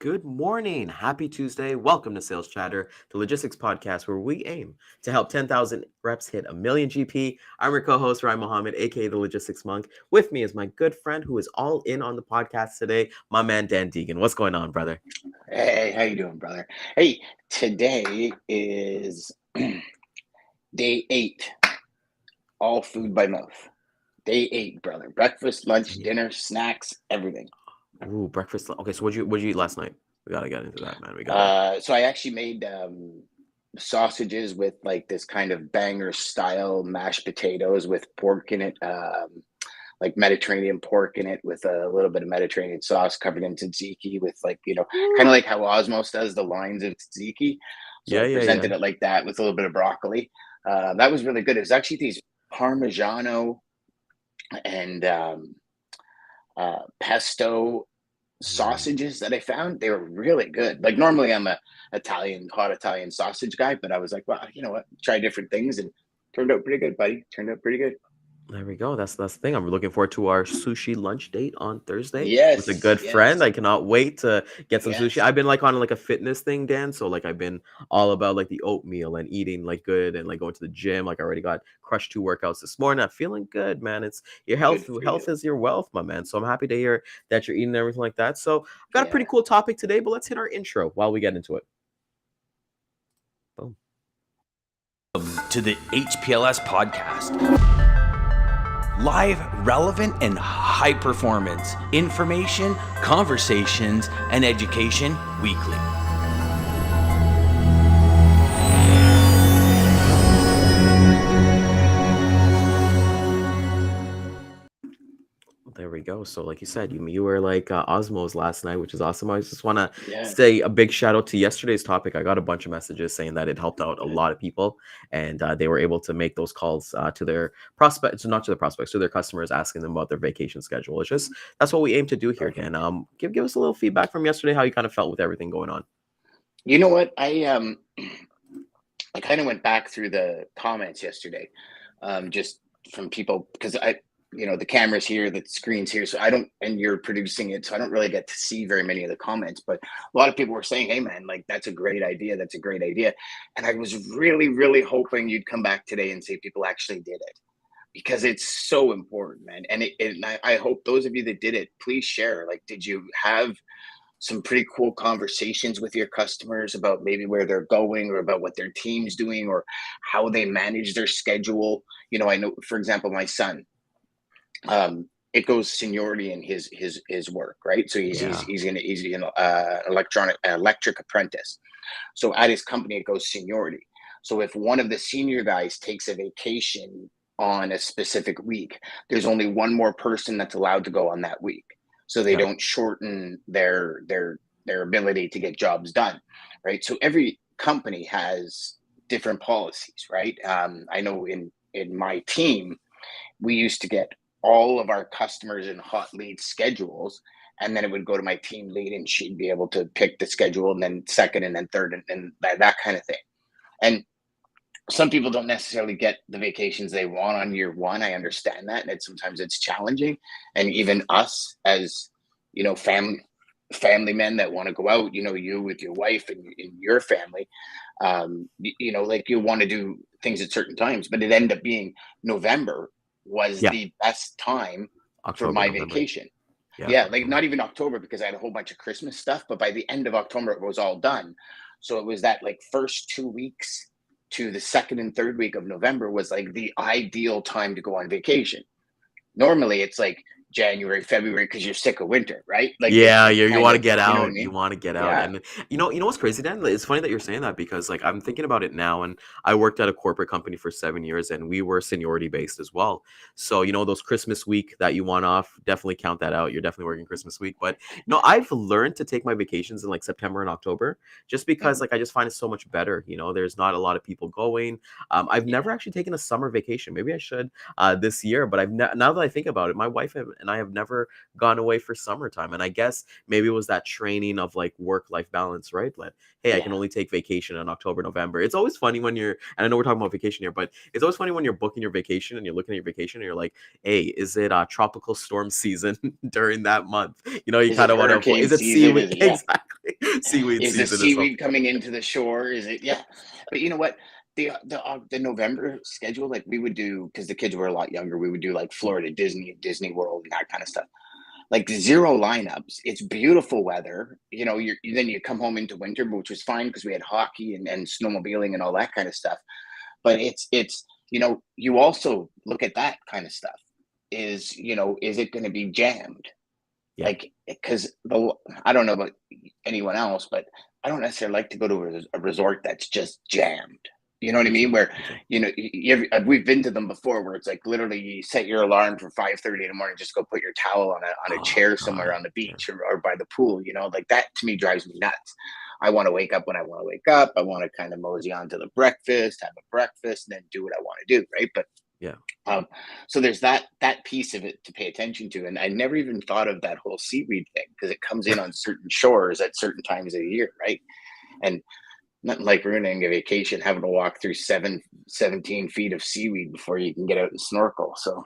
Good morning. Happy Tuesday. Welcome to Sales Chatter, the logistics podcast where we aim to help 10,000 reps hit a million GP. I'm your co-host, Ryan Mohammed, aka the Logistics Monk. With me is my good friend who is all in on the podcast today, my man Dan Deigan. What's going on, brother? Hey, how you doing, brother? Hey, today is day 8, all food by mouth. Day 8, brother. Breakfast, lunch, dinner, snacks, everything. Ooh, breakfast. Okay, so what'd you eat last night? We gotta get into that, man. We gotta. So I actually made sausages with like this kind of banger style mashed potatoes with pork in it, like Mediterranean pork in it with a little bit of Mediterranean sauce covered in tzatziki with kind of like how Osmos does the lines of tzatziki. So Yeah, I yeah, yeah. presented it like that with a little bit of broccoli. That was really good. It was actually these Parmigiano and pesto sausages that I found. They were really good. Like normally I'm a hot Italian sausage guy, but I was like, well, you know what? Try different things and turned out pretty good, buddy. Turned out pretty good. There we go. That's the thing. I'm looking forward to our sushi lunch date on Thursday with a Yes, good friend. yes, I cannot wait to get some sushi. yes. I've been like on like a fitness thing, Dan. So like I've been all about like the oatmeal and eating like good and like going to the gym. Like I already got crushed 2 workouts this morning. I'm feeling good, man. It's your Good health. for Health you. is your wealth, my man. So I'm happy to hear that you're eating everything like that. So I've got a Yeah. pretty cool topic today, but let's hit our intro while we get into it. Boom. To the HPLS podcast. Live, relevant, and high performance information, conversations, and education weekly. There we go. So, like you said, you were like Osmos last night, which is awesome. I just want to Yeah. say a big shout out to yesterday's topic. I got a bunch of messages saying that it helped out a Good. lot of people, and they were able to make those calls to their prospects, not to their prospects, to their customers, asking them about their vacation schedule. It's just that's what we aim to do here, Dan. Perfect. Give us a little feedback from yesterday, how you kind of felt with everything going on. You know what? I kind of went back through the comments yesterday, just from people because the camera's here, the screen's here, so I don't, and you're producing it, so I don't really get to see very many of the comments. But a lot of people were saying, "Hey, man, like that's a great idea. That's a great idea," and I was really, really hoping you'd come back today and say people actually did it because it's so important, man. And I hope those of you that did it, please share. Like, did you have some pretty cool conversations with your customers about maybe where they're going or about what their team's doing or how they manage their schedule? I know, for example, my son, it goes seniority in his work, right? So Yeah. he's an electric apprentice. So at his company, it goes seniority. So if one of the senior guys takes a vacation on a specific week, there's only one more person that's allowed to go on that week. So they Yeah. don't shorten their ability to get jobs done, right? So every company has different policies, right? I know in my team, we used to get all of our customers in hot lead schedules, and then it would go to my team lead and she'd be able to pick the schedule and then second and then third and that kind of thing. And some people don't necessarily get the vacations they want on year one. I understand that, and sometimes it's challenging. And even us as family men that want to go out, you with your wife and in your family, like you want to do things at certain times, but it ended up being November was Yeah. the best time for October, my November. vacation. Yeah. Yeah, like October. not even October because I had a whole bunch of Christmas stuff, but by the end of October it was all done. So it was that like first 2 weeks to the second and third week of November was like the ideal time to go on vacation. Normally it's like January, February because you're sick of winter, right? Like Yeah, it's you kind want to of, get you know what I out. You mean? want to get out. Yeah. And you know what's crazy, Dan? It's funny that you're saying that because like I'm thinking about it now and I worked at a corporate company for 7 years and we were seniority based as well. So, those Christmas week that you want off, definitely count that out. You're definitely working Christmas week. But I've learned to take my vacations in like September and October just because Mhm. like I just find it so much better. There's not a lot of people going. I've Yeah. never actually taken a summer vacation. Maybe I should this year, but now that I think about it, my wife and I have never gone away for summertime. And I guess maybe it was that training of like work-life balance, right? Like, hey, I can Yeah. only take vacation in October, November. It's always funny when you're, and I know we're talking about vacation here, but it's always funny when you're booking your vacation and you're looking at your vacation and you're like, hey, is it tropical storm season during that month? You know, you Is it kind of want to avoid, hurricane is it season? seaweed? Is it, yeah? Exactly. Seaweed Is the season or seaweed something. coming into the shore? Is it? Yeah. But you know what? The November schedule, like we would do, because the kids were a lot younger, we would do like Florida Disney and Disney World and that kind of stuff. Like zero lineups. It's beautiful weather. You know, then you come home into winter, which was fine because we had hockey and snowmobiling and all that kind of stuff. But it's you also look at that kind of stuff. Is it going to be jammed? Yeah. Like, because I don't know about anyone else, but I don't necessarily like to go to a resort that's just jammed. You know what I Me mean? too. Where Me too. we've been to them before, where it's like literally you set your alarm for 5:30 in the morning, just go put your towel on a Oh chair somewhere God. on the Yeah. beach or by the pool. Like that to me drives me nuts. I want to wake up when I want to wake up. I want to kind of mosey on to the breakfast, have a breakfast, and then do what I want to do, right? But Yeah. um, so there's that piece of it to pay attention to, and I never even thought of that whole seaweed thing because it comes in on certain shores at certain times of the year, right? And nothing like ruining a vacation, having to walk through 17 feet of seaweed before you can get out and snorkel. So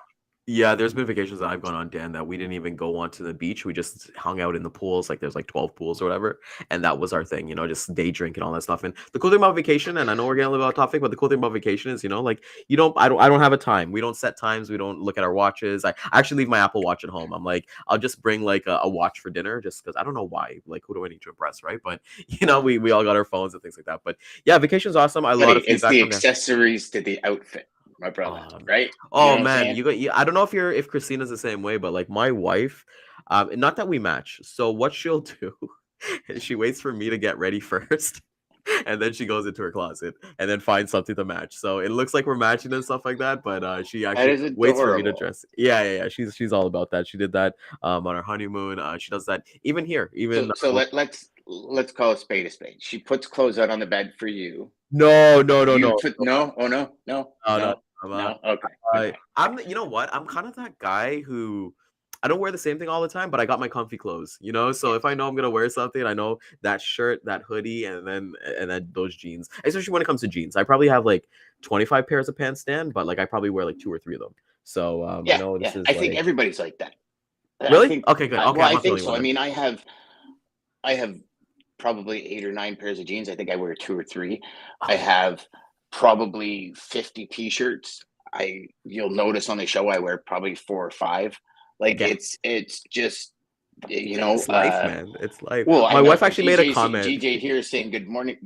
Yeah, there's been vacations that I've gone on, Dan, that we didn't even go onto the beach. We just hung out in the pools. Like there's like 12 pools or whatever. And that was our thing, just day drink and all that stuff. And the cool thing about vacation, and I know we're getting a little bit off topic, but the cool thing about vacation is, like I don't have a time. We don't set times. We don't look at our watches. I actually leave my Apple Watch at home. I'm like, I'll just bring like a watch for dinner just because I don't know why. Like, who do I need to impress, right? But we all got our phones and things like that. But yeah, vacation's awesome. I had a lot buddy, of it's feedback the from there. accessories to the outfit, my brother, Um, right? You know oh what I'm man, saying? I don't know if Christina's the same way, but like my wife, not that we match. So what she'll do is she waits for me to get ready first, and then she goes into her closet and then finds something to match. So it looks like we're matching and stuff like that, but she That actually is waits for me to adorable. dress. Yeah. She's all about that. She did that on our honeymoon. She does that even here, So even so let's call a spade a spade. She puts clothes out on the bed for you. You no. put no, oh no, no, No, no. no, I'm, no. Okay, okay. you know what? I'm kind of that guy who I don't wear the same thing all the time, but I got my comfy clothes. So Yeah, if I know I'm gonna wear something, I know that shirt, that hoodie, and then those jeans. Especially when it comes to jeans, I probably have like 25 pairs of pants, Dan, but like I probably wear like two or three of them. So I yeah, know this yeah. is I think like everybody's like that. I really think, okay, good. Okay, well, I'm I not the think only so. one I then. mean, I have probably 8 or 9 pairs of jeans. I think I wear two or three. I Oh, have probably 50 t-shirts. You'll notice on the show I wear probably four or five. Like yeah, it's just it's life, man. It's life. well, I My know wife actually made a comment. DJ here is saying good morning,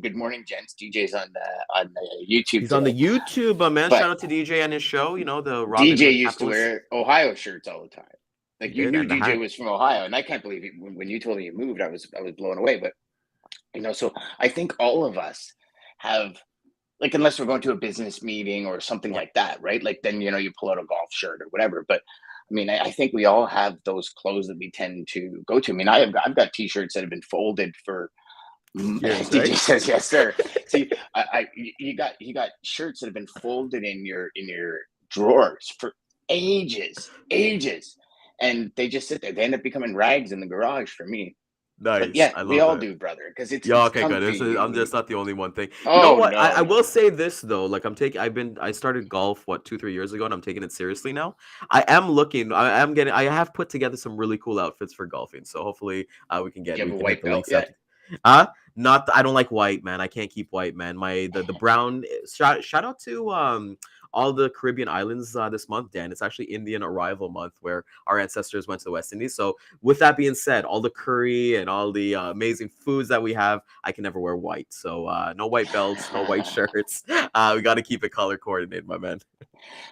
gents. DJ's on the YouTube He's on the today, YouTube, man. but Shout out to DJ and his show. The Robin DJ Hood used to Apples. wear Ohio shirts all the time. He Like you did, knew and the DJ hat. was from Ohio, and I can't believe when you told me you moved, I was blown away. But so I think all of us have, like, unless we're going to a business meeting or something Yeah. like that, right? Like then you pull out a golf shirt or whatever. But I mean, I think we all have those clothes that we tend to go to. I mean, I've got t-shirts that have been folded for Years, DJ right? says yes, sir. See, you got shirts that have been folded in your drawers for ages, and they just sit there. They end up becoming rags in the garage for me. But Nice. yeah, I we love all that. do, brother, because it's Yeah, it's okay, good. comfy. I'm just not the only one thing. You know Oh what? I, no, I will no, say this though. Like I started golf 2, 3 years ago, and I'm taking it seriously now. I am looking. I have put together some really cool outfits for golfing. So hopefully we can you have a hit white the belt links yet? after. Not I don't like white, man. I can't keep white, man. The brown shout out to all the Caribbean islands this month, Dan. It's actually Indian arrival month where our ancestors went to the West Indies. So with that being said, all the curry and all the amazing foods that we have, I can never wear white. So no white belts, no white shirts. We got to keep it color coordinated, my man.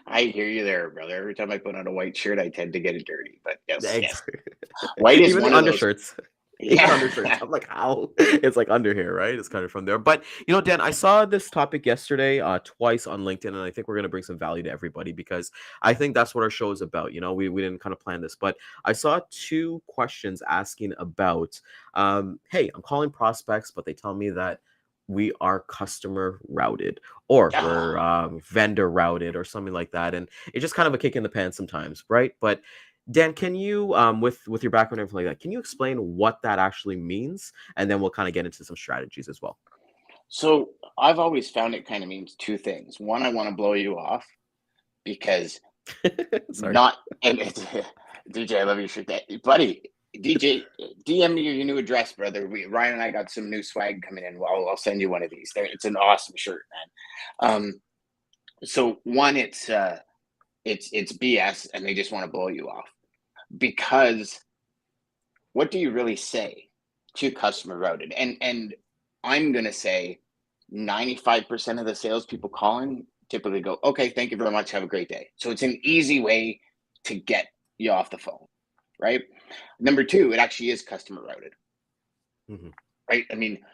I hear you there, brother. Every time I put on a white shirt, I tend to get it dirty. But yes, Ex- yes, white is Even the one of those. undershirts. Even undershirts. Yeah. I'm like, how? It's like under here, right? It's kind of from there. But Dan, I saw this topic yesterday twice on LinkedIn, and I think we're gonna bring some value to everybody because I think that's what our show is about. We didn't kind of plan this, but I saw two questions asking about hey, I'm calling prospects, but they tell me that we are customer routed or we're Ah, vendor routed or something like that. And it's just kind of a kick in the pants sometimes, right? But Dan, can you, with your background and everything like that, can you explain what that actually means, and then we'll kind of get into some strategies as well. So I've always found it kind of means two things. One, I want to blow you off because Sorry. not, and it's DJ, I love your shirt, buddy. DJ, DM me your new address, brother. Ryan and I got some new swag coming in. Well, I'll send you one of these. It's an awesome shirt, man. So one, it's BS, and they just want to blow you off because what do you really say to customer routed? And I'm gonna say 95% of the salespeople calling typically go, okay, thank you very much, have a great day. So it's an easy way to get you off the phone, right? Number two, it actually is customer routed, Mhm. right? I mean,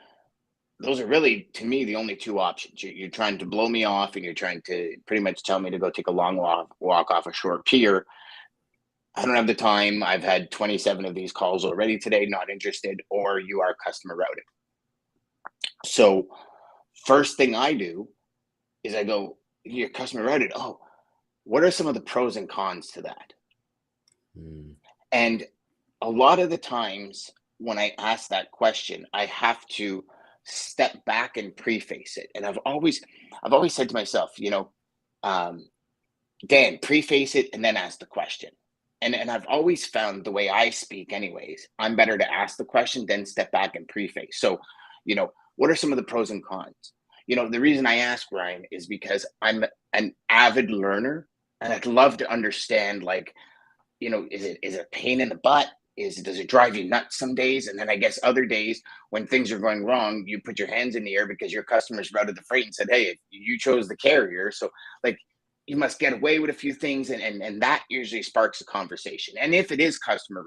those are really, to me, the only two options. You're trying to blow me off, and you're trying to pretty much tell me to go take a long walk off a short pier. I don't have the time. I've had 27 of these calls already today, not interested, or you are customer routed. So, first thing I do is I go, you're customer routed. Oh, what are some of the pros and cons to that? Mm. And a lot of the times when I ask that question, I have to step back and preface it. And I've always said to myself, um, Dan, preface it and then ask the question. And I've always found the way I speak, anyways, I'm better to ask the question, then step back and preface. So, what are some of the pros and cons? The reason I ask, Ryan, is because I'm an avid learner, and I'd love to understand, like, is it a pain in the butt? Does it drive you nuts some days? And then I guess other days when things are going wrong, you put your hands in the air because your customers routed the freight and said, "Hey, you chose the carrier, so like you must get away with a few things," and that usually sparks a conversation. And if it is customer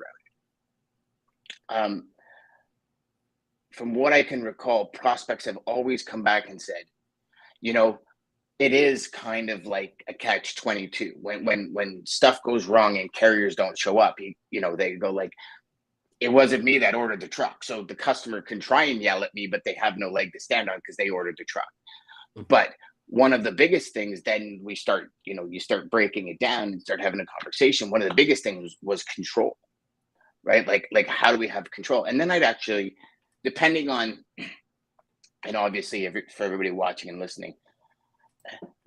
routed, from what I can recall, prospects have always come back and said, you know, it is kind of like a catch 22 when stuff goes wrong and carriers don't show up. They go like, it wasn't me that ordered the truck, so the customer can try and yell at me, but they have no leg to stand on because they ordered the truck. Mhm. But one of the biggest things, then we start, you start breaking it down and start having a conversation. One of the biggest things was control, right? Like how do we have control? And then I'd actually, depending on, and obviously for everybody watching and listening,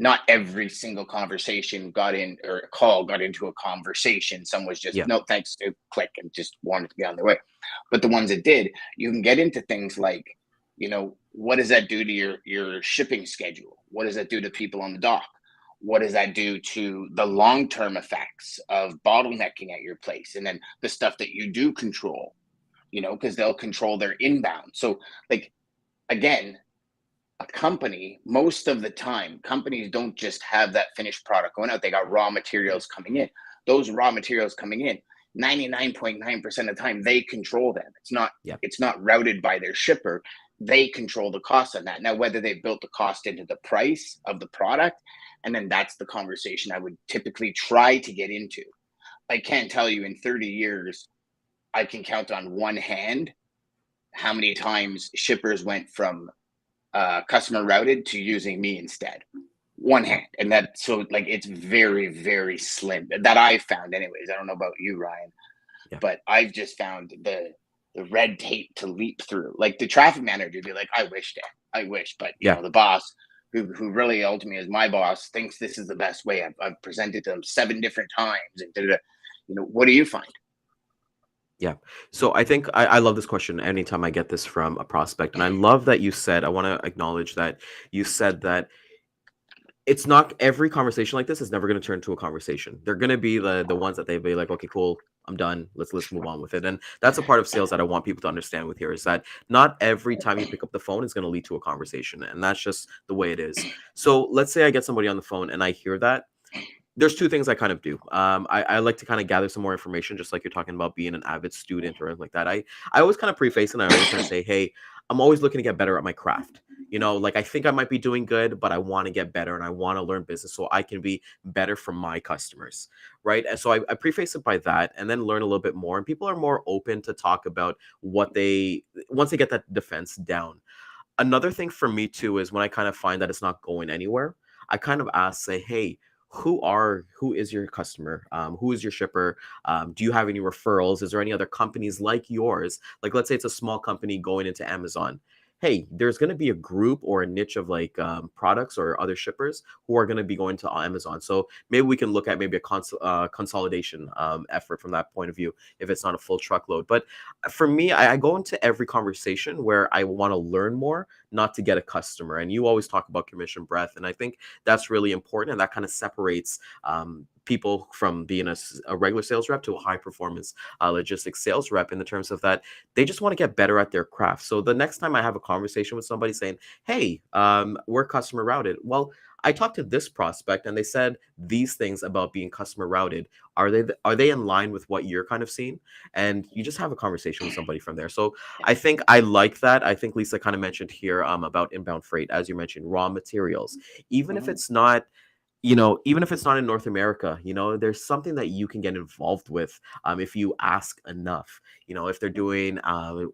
not every single conversation got in, or a call got into a conversation. Some was just Yeah. no thanks to click and just wanted to get on their way. But the ones that did, you can get into things like, what does that do to your shipping schedule? What does that do to people on the dock? What does that do to the long-term effects of bottlenecking at your place? And then the stuff that you do control, because they'll control their inbound. So, like, again, a company, most of the time, companies don't just have that finished product going out. They got raw materials coming in. Those raw materials coming in, 99.9% of the time, they control them. Yeah. It's not routed by their shipper. They control the cost on that. Now, whether they built the cost into the price of the product, and then that's the conversation I would typically try to get into. I can't tell you in 30 years, I can count on one hand how many times shippers went from customer routed to using me instead. One hand. And that, so like, it's very, very slim that I found, anyways. I don't know about you, Ryan, Yeah. but I've just found the red tape to leap through. Like the traffic manager would be like, I wish, Dan, I wish, but Yeah. the boss who really ultimately is my boss thinks this is the best way. I've presented to them 7 different times and what do you find? Yeah. So I think I love this question anytime I get this from a prospect. And I love that you said, I want to acknowledge that you said that it's not every conversation like this is never going to turn to a conversation. They're going to be the ones that they be like, okay, cool, I'm done. Let's move on with it. And that's a part of sales that I want people to understand with here is that not every time you pick up the phone is going to lead to a conversation. And that's just the way it is. So let's say I get somebody on the phone and I hear that. There's two things I kind of do. I like to kind of gather some more information, just like you're talking about being an avid student or anything like that. I always kind of preface and I always kind of say, hey, I'm always looking to get better at my craft. Like I think I might be doing good, but I want to get better and I want to learn business so I can be better for my customers. Right. And so I preface it by that and then learn a little bit more. And people are more open to talk about once they get that defense down. Another thing for me too is when I kind of find that it's not going anywhere, I kind of ask, say, hey, who is your customer, who is your shipper, do you have any referrals, is there any other companies like yours, like let's say it's a small company going into Amazon. Hey, there's going to be a group or a niche of like products or other shippers who are going to be going to Amazon. So maybe we can look at maybe a consolidation effort from that point of view if it's not a full truckload. But for me, I go into every conversation where I want to learn more, not to get a customer. And you always talk about commission breadth, and I think that's really important, and that kind of separates people from being a regular sales rep to a high performance logistics sales rep, in the terms of that they just want to get better at their craft. So the next time I have a conversation with somebody saying, hey, we're customer routed, well, I talked to this prospect and they said these things about being customer routed. Are they in line with what you're kind of seeing? And you just have a conversation with somebody from there. So I think I like that. I think Lisa kind of mentioned here about inbound freight, as you mentioned, raw materials. Even if Mhm. it's not, even if it's not in North America, there's something that you can get involved with if you ask enough. If they're doing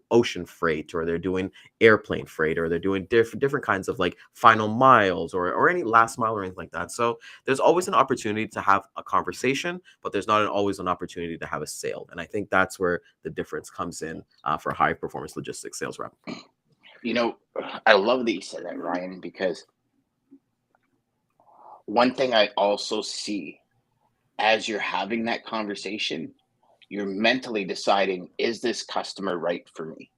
ocean freight, or they're doing airplane freight, or they're doing different kinds of like final miles, or any last mile or anything like that. So there's always an opportunity to have a conversation, but there's not always an opportunity to have a sale. And I think that's where the difference comes in for high performance logistics sales rep. You know, I love that you said that, Ryan, because one thing I also see as you're having that conversation, you're mentally deciding, is this customer right for me?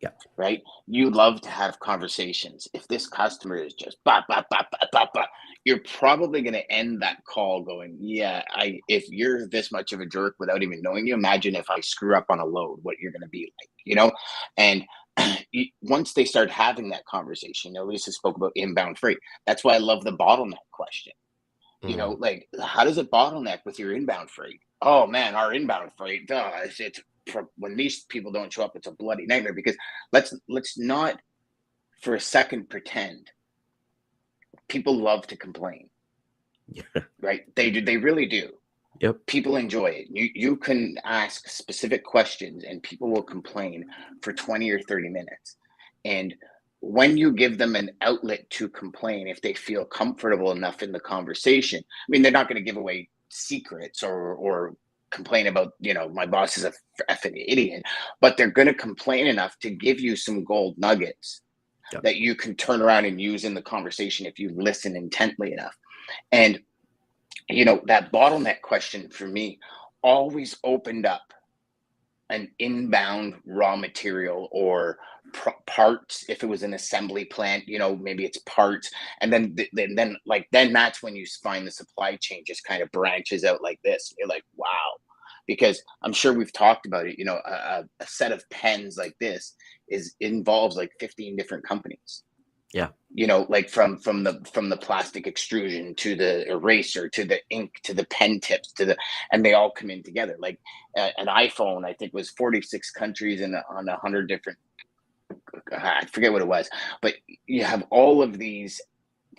Yeah. Right? You love to have conversations. If this customer is just bah, bah, bah, bah, bah, bah, you're probably going to end that call going, yeah, if you're this much of a jerk without even knowing you, imagine if I screw up on a load, what you're going to be like. And once they start having that conversation, Lisa spoke about inbound freight. That's why I love the bottleneck question. Mhm. Like, how does it bottleneck with your inbound freight? Oh man, our inbound freight, it's when these people don't show up, it's a bloody nightmare. Because let's not for a second pretend people love to complain, Yeah. right? They do, they really do. Yep. People enjoy it. You can ask specific questions and people will complain for 20 or 30 minutes. And when you give them an outlet to complain, if they feel comfortable enough in the conversation, I mean, they're not going to give away secrets or complain about, my boss is a effing idiot, but they're going to complain enough to give you some gold nuggets Yep. that you can turn around and use in the conversation if you listen intently enough. And that bottleneck question for me always opened up an inbound raw material or parts. If it was an assembly plant, maybe it's parts. And then that's when you find the supply chain just kind of branches out like this. You're like, wow. Because I'm sure we've talked about it, a set of pens like this involves like 15 different companies. Yeah. Like from the plastic extrusion to the eraser to the ink to the pen tips and they all come in together. Like an iPhone, I think, was 46 countries and on 100 different, I forget what it was, but you have all of these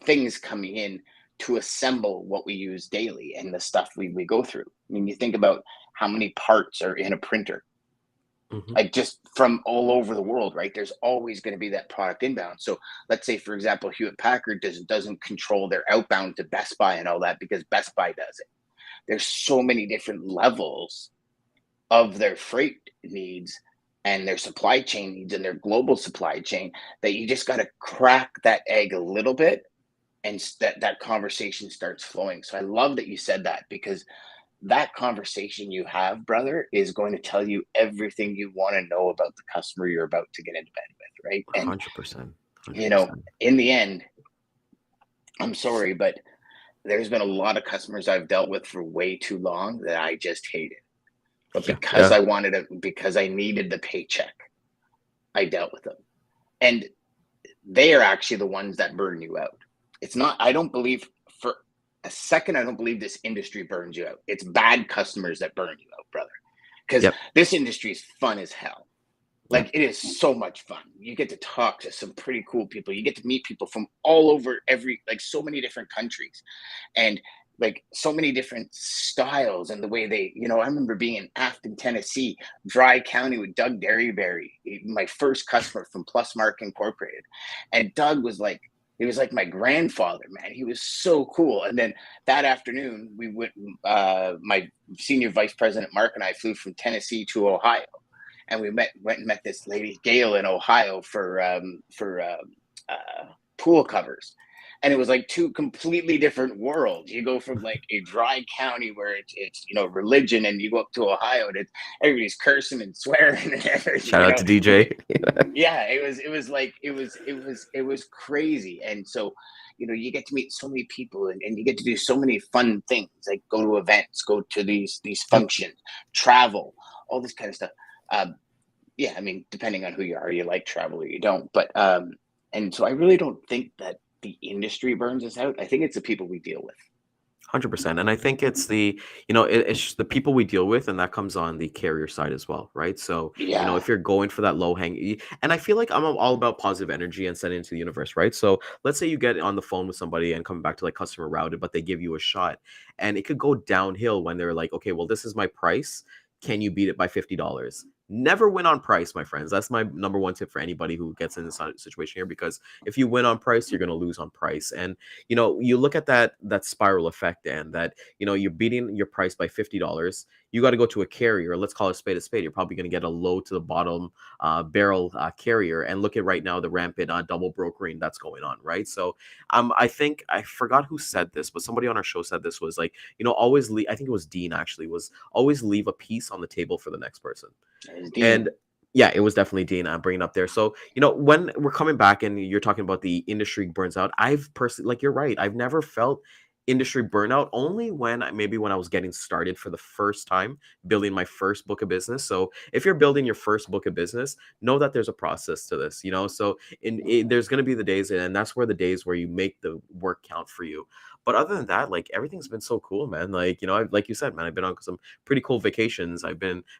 things coming in to assemble what we use daily and the stuff we go through. I mean, you think about how many parts are in a printer, Mhm. like just from all over the world, right? There's always going to be that product inbound. So let's say, for example, Hewlett Packard doesn't control their outbound to Best Buy and all that because Best Buy does it. There's so many different levels of their freight needs and their supply chain needs and their global supply chain that you just got to crack that egg a little bit and that conversation starts flowing. So I love that you said that, because that conversation you have, brother, is going to tell you everything you want to know about the customer you're about to get into bed with, right? And 100%. 100%. in the end, I'm sorry, but there's been a lot of customers I've dealt with for way too long that I just hated. But Yeah. because Yeah. because I needed the paycheck, I dealt with them. And they are actually the ones that burn you out. It's not, I don't believe for a second, I don't believe this industry burns you out. It's bad customers that burn you out, brother. Because Yep. this industry is fun as hell. Like, Yep. it is so much fun. You get to talk to some pretty cool people. You get to meet people from all over like so many different countries and like so many different styles and the way they, I remember being in Afton, Tennessee, Dry County with Doug Derryberry, my first customer from Plus Mark Incorporated. And Doug was like, He was like my grandfather, man. He was so cool. And then that afternoon, we went. My senior vice president Mark and I flew from Tennessee to Ohio, and we went and met this lady Gail in Ohio for pool covers. And it was like two completely different worlds. You go from like a dry county where it's religion, and you go up to Ohio and everybody's cursing and swearing and everything. Shout out to DJ. Yeah, it was crazy. And so you get to meet so many people, and you get to do so many fun things, like go to events, go to these functions, travel, all this kind of stuff. Yeah, I mean, depending on who you are, you like travel or you don't. But and so I really don't think that the industry burns us out. I think it's the people we deal with. 100%. And I think it's it's just the people we deal with, and that comes on the carrier side as well, right? So, Yeah. if you're going for that low hang, and I feel like I'm all about positive energy and sending it to the universe, right? So let's say you get on the phone with somebody and coming back to like customer routed, but they give you a shot, and it could go downhill when they're like, okay, well, this is my price. Can you beat it by $50? Never win on price, my friends. That's my number one tip for anybody who gets in this situation here, because if you win on price, you're going to lose on price. And you look at that spiral effect, and that you're beating your price by $50. You got to go to a carrier. Let's call it a spade. You're probably going to get a low to the bottom barrel carrier, and look at right now the rampant double brokering that's going on, right? So I think I forgot who said this, but somebody on our show said this was like, always leave. I think it was Dean actually, was always leave a piece on the table for the next person. And yeah, it was definitely Dean. I'm bringing up there. So, when we're coming back and you're talking about the industry burns out, I've personally, like, you're right. I've never felt industry burnout, only when I was getting started for the first time, building my first book of business. So if you're building your first book of business, know that there's a process to this, So there's going to be the days, and that's where the days where you make the work count for you. But other than that, like, everything's been so cool, man. Like, like you said, man, I've been on some pretty cool vacations.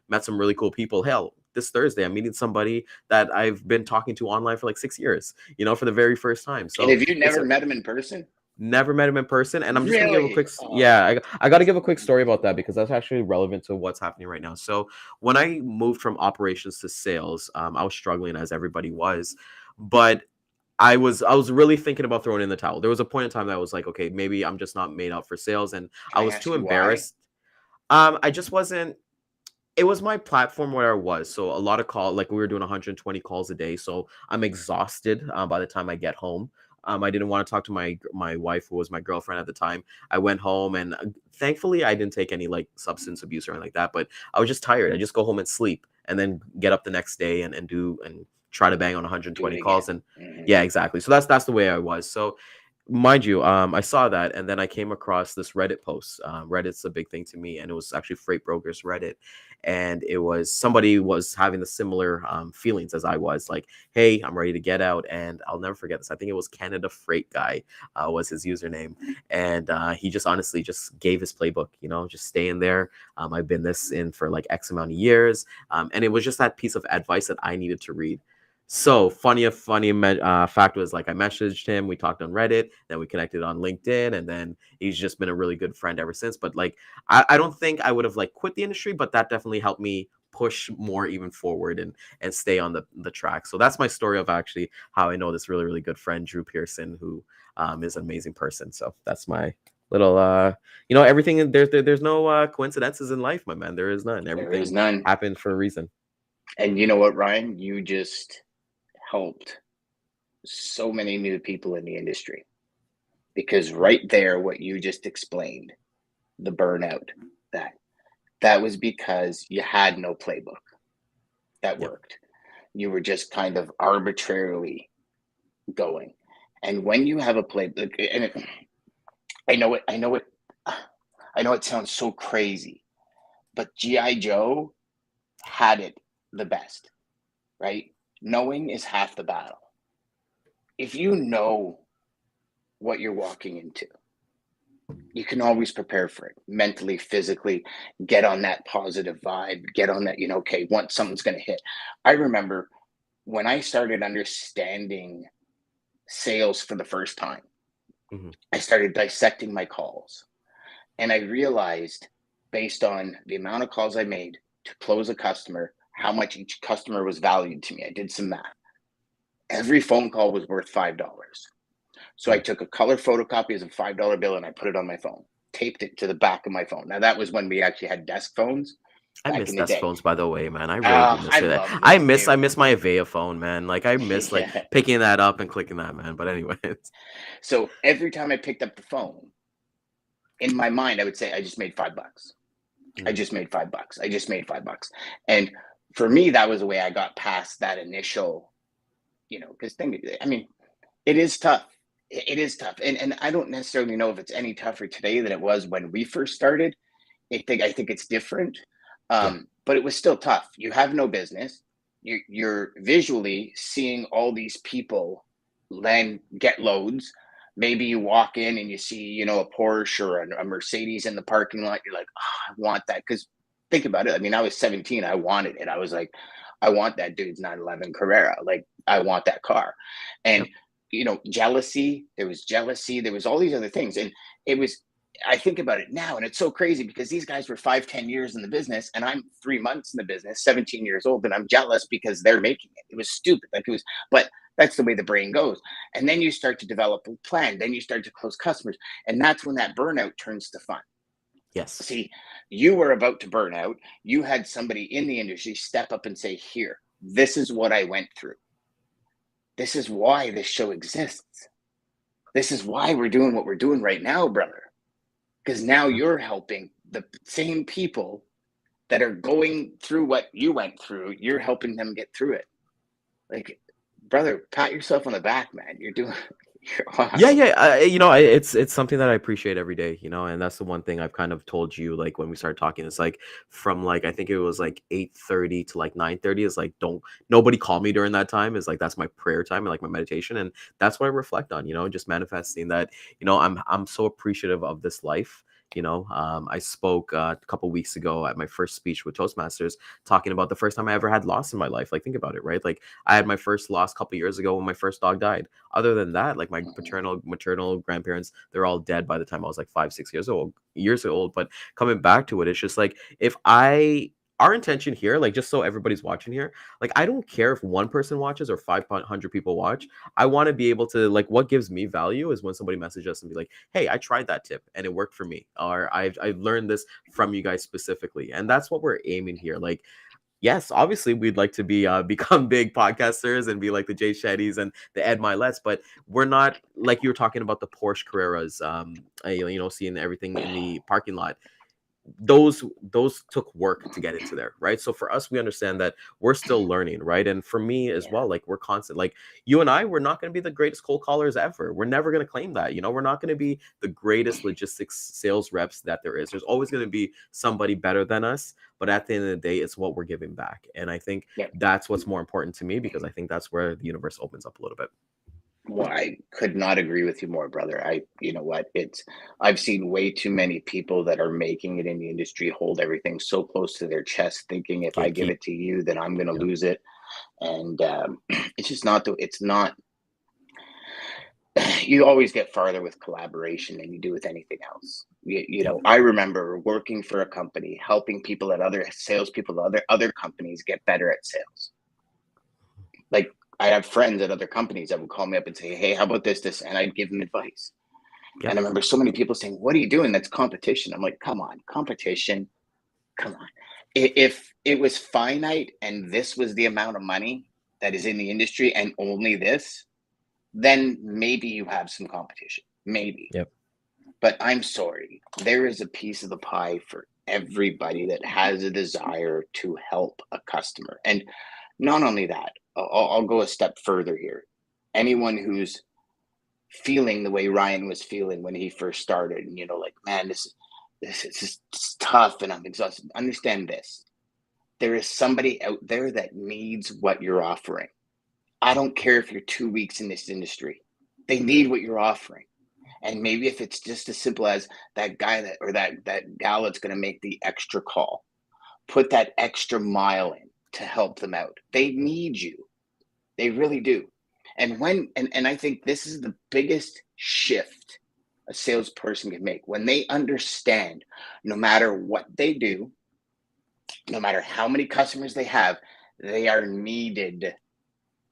Met some really cool people. Hell, this Thursday, I'm meeting somebody that I've been talking to online for like 6 years, for the very first time. So and have you never met him in person? Never met him in person, and I'm just gonna give a quick. Oh. Yeah, I got to give a quick story about that, because that's actually relevant to what's happening right now. So when I moved from operations to sales, I was struggling, as everybody was, but I was really thinking about throwing in the towel. There was a point in time that I was like, okay, maybe I'm just not made out for sales, and I was too embarrassed. I just wasn't. It was my platform where I was. So a lot of like we were doing 120 calls a day. So I'm exhausted by the time I get home. I didn't want to talk to my wife, who was my girlfriend at the time. I went home, and thankfully I didn't take any like substance abuse or anything like that, but I was just tired. I just go home and sleep, and then get up the next day and try to bang on 120 calls. And yeah, exactly. So that's the way I was. So mind you, I saw that, and then I came across this Reddit post. Reddit's a big thing to me, and it was actually Freight Brokers Reddit, and it was somebody was having the similar feelings as I was, like, hey, I'm ready to get out. And I'll never forget this. I think it was Canada Freight Guy was his username, and he just honestly just gave his playbook, just stay in there. I've been in for like X amount of years, and it was just that piece of advice that I needed to read. So funny fact was, like, I messaged him, we talked on Reddit, then we connected on LinkedIn, and then he's just been a really good friend ever since. But like, I don't think I would have like quit the industry, but that definitely helped me push more even forward and stay on the track. So that's my story of actually how I know this really, really good friend, Drew Pearson, who is an amazing person. So that's my little everything. There's no coincidences in life, my man. There is none. Everything happened for a reason. And you know what, Ryan? You just helped so many new people in the industry, because right there, what you just explained, the burnout, that was because you had no playbook that worked. You were just kind of arbitrarily going. And when you have a playbook, and I know it sounds so crazy, but G.I. Joe had it the best, right? Knowing is half the battle. If you know what you're walking into, you can always prepare for it mentally, physically, get on that positive vibe, get on that, okay, once something's going to hit. I remember when I started understanding sales for the first time, I started dissecting my calls, and I realized, based on the amount of calls I made to close a customer, how much each customer was valued to me. I did some math. Every phone call was worth $5. So I took a color photocopy as a $5 bill and I put it on my phone, taped it to the back of my phone. Now that was when we actually had desk phones I back miss in the desk day. phones, by the way, man. I really do I miss it. love those. I miss my Avaya phone, man. Like I miss like Yeah. picking that up and clicking that, man. But anyways, So every time I picked up the phone, in my mind, I would say, I just made $5. I Mm, just made $5. I just made $5. And for me, that was the way I got past that initial, because I mean, it is tough. It is tough. And I don't necessarily know if it's any tougher today than it was when we first started. I think it's different. yeah, But it was still tough. You have no business. You're visually seeing all these people land get loads. Maybe you walk in and you see, a Porsche or a Mercedes in the parking lot. You're like, oh, I want that. Because think about it. I mean, I was 17. I wanted it. I was like, I want that dude's 911 Carrera. Like, I want that car. yep, And, jealousy. There was jealousy. There was all these other things. And it was, I think about it now, and it's so crazy because these guys were 5, 10 years in the business, and I'm 3 months in the business, 17 years old, and I'm jealous because they're making it. It was stupid. Like it was, but that's the way the brain goes. And then you start to develop a plan, then you start to close customers, and that's when that burnout turns to fun. yes, See, you were about to burn out. You had somebody in the industry step up and say, Here, this is what I went through. This is why this show exists. This is why we're doing what we're doing right now, brother. Because now mm, you're helping the same people that are going through what you went through. You're helping them get through it. Like, brother, pat yourself on the back, man. You're yeah, awesome. yeah. It's something that I appreciate every day, and that's the one thing I've kind of told you, like when we started talking. It's like from like I think it was like 8:30 to like 9:30. Is like don't nobody call me during that time. Is like that's my prayer time and like my meditation, and that's what I reflect on. Just manifesting that. I'm so appreciative of this life. I spoke a couple weeks ago at my first speech with Toastmasters, talking about the first time I ever had loss in my life. Like think about it, right? Like I had my first loss a couple years ago when my first dog died. Other than that, like my Mhm. paternal, maternal grandparents, they're all dead by the time I was like 5, 6 years old. But coming back to it, it's just like if our intention here, like just so everybody's watching here, like I don't care if one person watches or 500 people watch. I want to be able to like what gives me value is when somebody messages us and be like, "Hey, I tried that tip and it worked for me," or I've learned this from you guys specifically, and that's what we're aiming here. Like yes, obviously we'd like to be become big podcasters and be like the Jay Shettys and the Ed Milets, but we're not like you were talking about the Porsche Carreras, seeing everything in the parking lot. Those took work to get into there, right? So for us, we understand that we're still learning, right? And for me as Yeah. well, like we're constant, like you and I, we're not going to be the greatest cold callers ever. We're never going to claim that, we're not going to be the greatest logistics sales reps that there is. There's always going to be somebody better than us, but at the end of the day, it's what we're giving back. And I think Yeah. that's what's more important to me because I think that's where the universe opens up a little bit. Well, I could not agree with you more, brother. You know what? I've seen way too many people that are making it in the industry hold everything so close to their chest, thinking if I give Gatekeep. it to you, then I'm going to Yeah. lose it. And it's just not it's not. You always get farther with collaboration than you do with anything else. Yep. I remember working for a company, helping people at other salespeople, other companies get better at sales. Like I have friends at other companies that would call me up and say, "Hey, how about this?" And I'd give them advice. And Yep. I remember so many people saying, "What are you doing? That's competition." I'm like, "Come on, competition. Come on. If it was finite and this was the amount of money that is in the industry and only this, then maybe you have some competition. Maybe. Yep. But I'm sorry, there is a piece of the pie for everybody that has a desire to help a customer. And not only that, I'll go a step further here. Anyone who's feeling the way Ryan was feeling when he first started, and like, man, this is tough and I'm exhausted. Understand this. There is somebody out there that needs what you're offering. I don't care if you're 2 weeks in this industry. They need what you're offering. And maybe if it's just as simple as that guy that gal that's going to make the extra call, put that extra mile in to help them out. They need you. They really do. And I think this is the biggest shift a salesperson can make when they understand no matter what they do, no matter how many customers they have, they are needed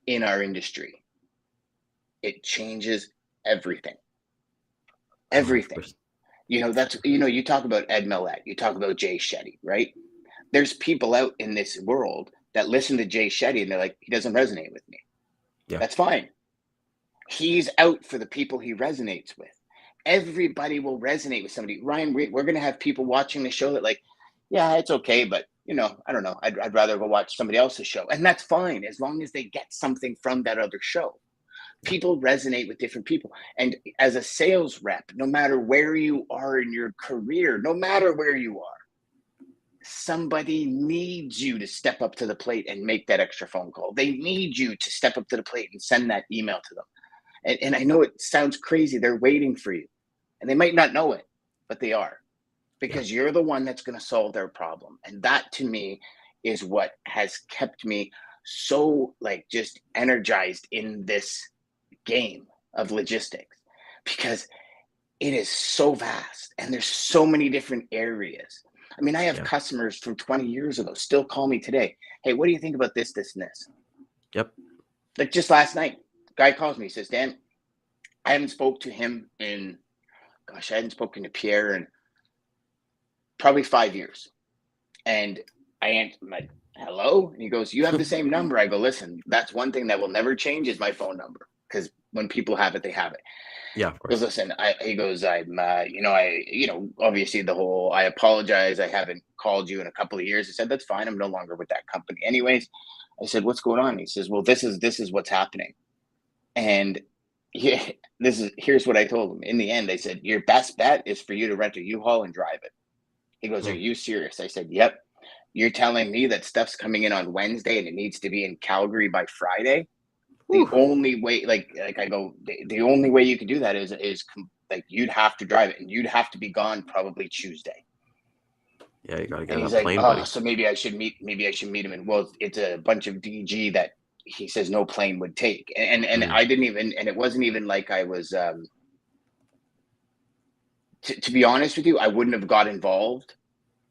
in our industry. It changes everything. 100%. You talk about Ed Millett, you talk about Jay Shetty, right? There's people out in this world that listen to Jay Shetty and they're like, he doesn't resonate with me. Yeah. That's fine. He's out for the people he resonates with. Everybody will resonate with somebody. Ryan, we're going to have people watching the show that like, yeah, it's okay, but I don't know. I'd rather go watch somebody else's show. And that's fine as long as they get something from that other show. People resonate with different people. And as a sales rep, no matter where you are in your career, no matter where you are, somebody needs you to step up to the plate and make that extra phone call. They need you to step up to the plate and send that email to them. And I know it sounds crazy. They're waiting for you. And they might not know it, but they are. Because you're the one that's going to solve their problem. And that, to me, is what has kept me so, like, just energized in this game of logistics, because it is so vast and there's so many different areas. I mean, I have customers from 20 years ago still call me today. Hey, what do you think about this, this, and this? Yep. Like just last night, guy calls me, says, Dan, I haven't spoke to him in, I hadn't spoken to Pierre in probably 5 years. And I'm like, hello? And he goes, you have the same number. I go, listen, that's one thing that will never change is my phone number. Because when people have it, they have it. Yeah, of course. He goes, listen, he goes, I'm, obviously the whole, I apologize. I haven't called you in a couple of years. I said, that's fine. I'm no longer with that company. Anyways, I said, what's going on? He says, well, this is what's happening. And here's what I told him. In the end, I said, your best bet is for you to rent a U-Haul and drive it. He goes, are you serious? I said, yep. You're telling me that stuff's coming in on Wednesday and it needs to be in Calgary by Friday? The only way, like I go, the only way you can do that is like you'd have to drive it and you'd have to be gone probably Tuesday. Yeah, you gotta get And on he's that like, plane, oh, buddy. so maybe I should meet him. And well, it's a bunch of DG that he says no plane would take. And I didn't even, and it wasn't even like I was, to be honest with you, I wouldn't have got involved.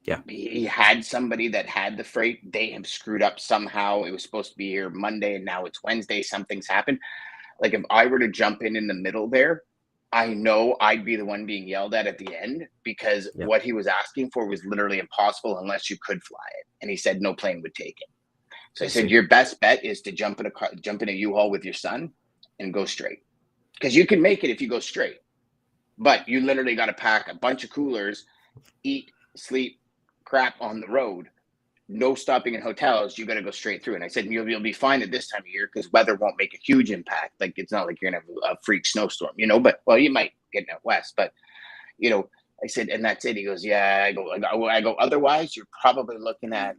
Yeah. He had somebody that had the freight. They have screwed up somehow. It was supposed to be here Monday and now it's Wednesday. Something's happened. Like if I were to jump in the middle there, I know I'd be the one being yelled at the end because what he was asking for was literally impossible unless you could fly it. And he said no plane would take it. So I said, your best bet is to jump in a U-Haul with your son and go straight. Because you can make it if you go straight. But you literally got to pack a bunch of coolers, eat, sleep, crap on the road, no stopping in hotels. You got to go straight through. And I said, you'll be fine at this time of year because weather won't make a huge impact. Like it's not like you're gonna have a freak snowstorm, but well, you might get out west, but I said, and that's it. He goes, yeah. I go. Otherwise, you're probably looking at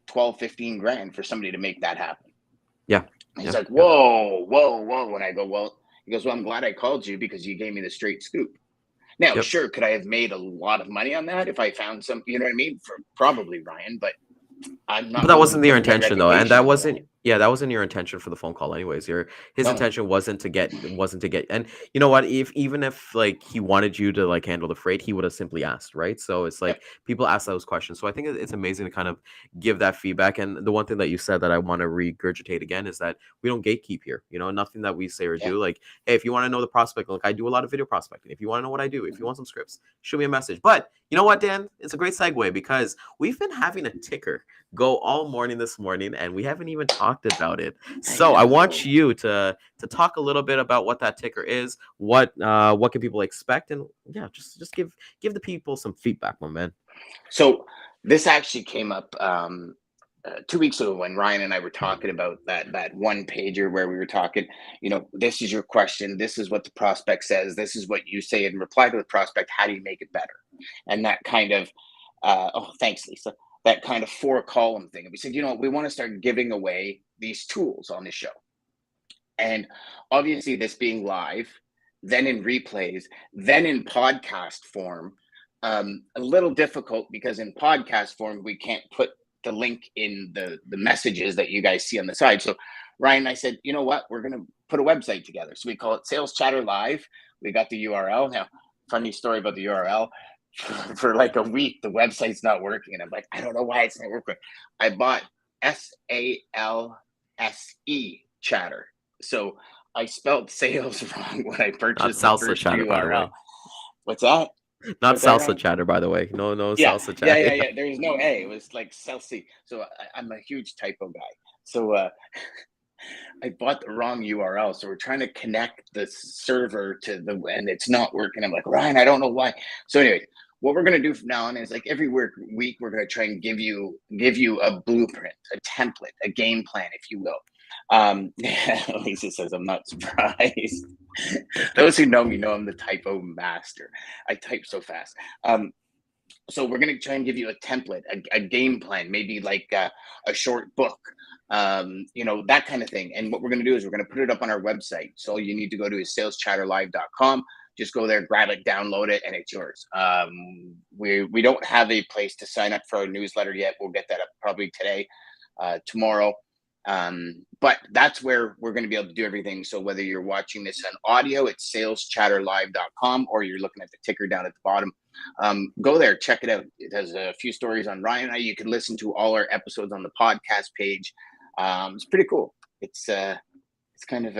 12, 15 grand for somebody to make that happen. Yeah. He's like, whoa. And I go, well, he goes, well, I'm glad I called you because you gave me the straight scoop. Now, sure, could I have made a lot of money on that if I found some, you know what I mean? Probably, Ryan, but I'm not. But that wasn't your intention, though, and that wasn't your intention for the phone call, anyways. His intention wasn't to get, and you know what? Even if like he wanted you to like handle the freight, he would have simply asked, right? So it's like people ask those questions. So I think it's amazing to kind of give that feedback. And the one thing that you said that I want to regurgitate again is that we don't gatekeep here. Nothing that we say or do. Like, hey, if you want to know the prospect, like I do a lot of video prospecting. If you want to know what I do, if you want some scripts, shoot me a message. But you know what, Dan? It's a great segue because we've been having a ticker go all morning this morning and we haven't even talked about it. So I want you to talk a little bit about what that ticker is, what can people expect, and just give the people some feedback, my man. So this actually came up 2 weeks ago when Ryan and I were talking about that one pager where we were talking, this is your question, this is what the prospect says, this is what you say in reply to the prospect, how do you make it better? And that kind of thanks, Lisa. That kind of 4-column thing. And we said, we want to start giving away these tools on the show. And obviously this being live, then in replays, then in podcast form, a little difficult because in podcast form, we can't put the link in the messages that you guys see on the side. So Ryan and I said, you know what, we're going to put a website together. So we call it Sales Chatter Live. We got the URL. Now, funny story about the URL. For like a week, the website's not working. And I'm like, I don't know why it's not working. I bought SALSE Chatter. So I spelled sales wrong when I Not purchased the salsa first chatter, by the URL. way. What's that? Not Was that salsa wrong? chatter, by the way. No, no Yeah, salsa yeah, chatter. yeah, Yeah. yeah. There was no A. It was like Celsi. So I'm a huge typo guy. So I bought the wrong URL. So we're trying to connect the server to the, and it's not working. I'm like, Ryan, I don't know why. So anyway, what we're gonna do from now on is like every week we're gonna try and give you a blueprint, a template, a game plan, if you will. Lisa says I'm not surprised. Those who know me know I'm the typo master. I type so fast. So we're going to try and give you a template, a game plan, maybe like a short book, that kind of thing. And what we're going to do is we're going to put it up on our website. So all you need to go to is saleschatterlive.com. Just go there, grab it, download it, and it's yours. We don't have a place to sign up for our newsletter yet. We'll get that up probably today, tomorrow. But that's where we're going to be able to do everything. So whether you're watching this on audio, it's saleschatterlive.com, or you're looking at the ticker down at the bottom. Go there, check it out. It has a few stories on Ryan and I. You can listen to all our episodes on the podcast page. It's pretty cool. It's kind of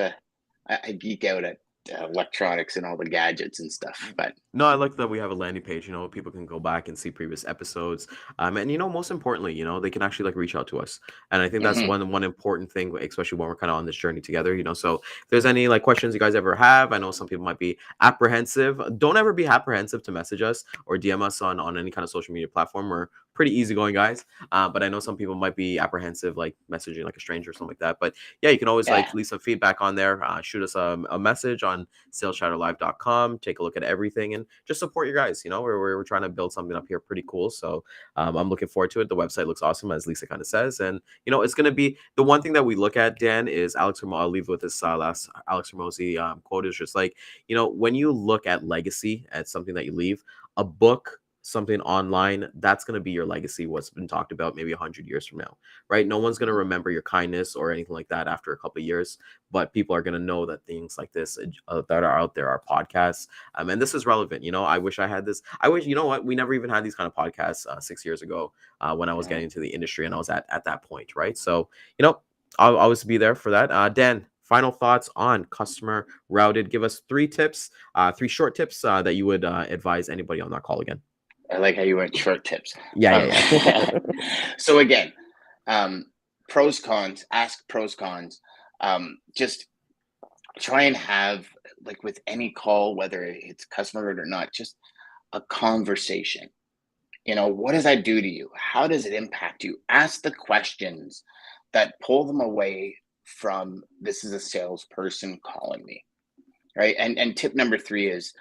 I geek out at electronics and all the gadgets and stuff. But No, I like that we have a landing page. People can go back and see previous episodes. And most importantly, they can actually like reach out to us. And I think that's one important thing, especially when we're kind of on this journey together. So if there's any like questions you guys ever have, I know some people might be apprehensive. Don't ever be apprehensive to message us or DM us on any kind of social media platform. We're pretty easygoing guys. But I know some people might be apprehensive, like messaging like a stranger or something like that. But yeah, you can always like leave some feedback on there. Shoot us a message on saleschatterlive.com. Take a look at everything and just support your guys. We're trying to build something up here pretty cool. So I'm looking forward to it. The website looks awesome, as Lisa kind of says. And, it's going to be the one thing that we look at, Dan, is Alex Ramosi. I'll leave with this last Alex Ramosi quote is just like, when you look at legacy, at something that you leave, a book, something online, that's going to be your legacy, what's been talked about maybe 100 years from now, right? No one's going to remember your kindness or anything like that after a couple of years, but people are going to know that things like this that are out there are podcasts. And this is relevant. I wish I had this. I wish, what, we never even had these kind of podcasts 6 years ago when I was getting into the industry and I was at that point, right? So, I'll always be there for that. Dan, final thoughts on customer routed. Give us 3 tips, 3 short tips that you would advise anybody on that call again. I like how you went short tips. Yeah. So again, pros, cons, ask pros, cons. Just try and have, like with any call, whether it's customer or not, just a conversation. What does that do to you? How does it impact you? Ask the questions that pull them away from, this is a salesperson calling me, right? And tip number 3 is,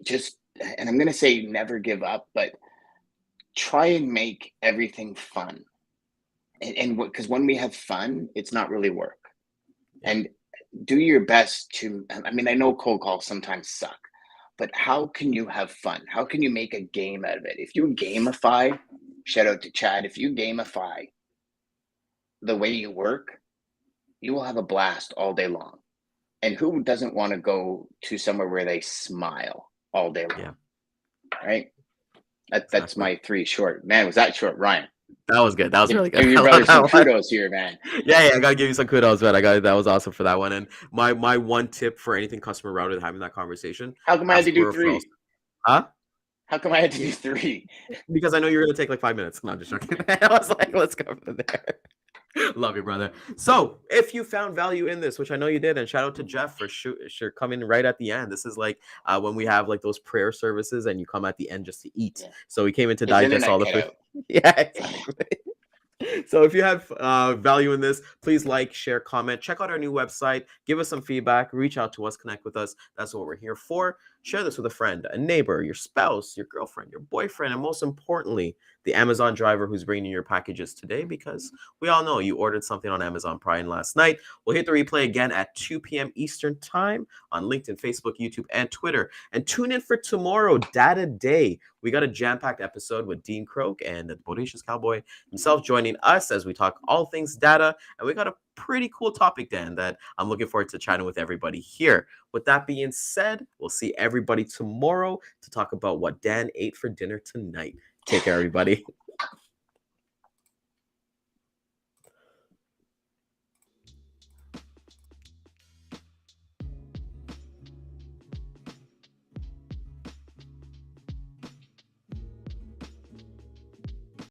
just, and I'm going to say never give up, but try and make everything fun. And because when we have fun, it's not really work. And do your best to, I know cold calls sometimes suck, but how can you have fun? How can you make a game out of it? If you gamify, shout out to Chad, if you gamify the way you work, you will have a blast all day long. And who doesn't want to go to somewhere where they smile all day long? Yeah. Right? That's my 3 short. Man, was that short, Ryan? That was good. That was really good. Give your brother some kudos here, man. Yeah, I gotta give you some kudos, man. That was awesome for that one. And my one tip for anything customer routed, having that conversation. How come I had to do 3? Huh? How come I had to do 3? Because I know you're gonna take like 5 minutes. No, I'm just joking. I was like, let's go from there. Love you, brother. So if you found value in this, which I know you did, and shout out to Jeff for sure coming right at the end. This is like when we have like those prayer services and you come at the end just to eat. Yeah. So he came in to digest all the food. Yeah, exactly. So if you have value in this, please like, share, comment, check out our new website, give us some feedback, reach out to us, connect with us. That's what we're here for. Share this with a friend, a neighbor, your spouse, your girlfriend, your boyfriend, and most importantly, the Amazon driver who's bringing your packages today, because we all know you ordered something on Amazon Prime last night. We'll hit the replay again at 2 p.m. Eastern time on LinkedIn, Facebook, YouTube, and Twitter. And tune in for tomorrow, Data Day. We got a jam-packed episode with Dean Croak and the Bodacious Cowboy himself joining us as we talk all things data. And we got a pretty cool topic, Dan, that I'm looking forward to chatting with everybody here. With that being said, we'll see everybody tomorrow to talk about what Dan ate for dinner tonight. Take care, everybody.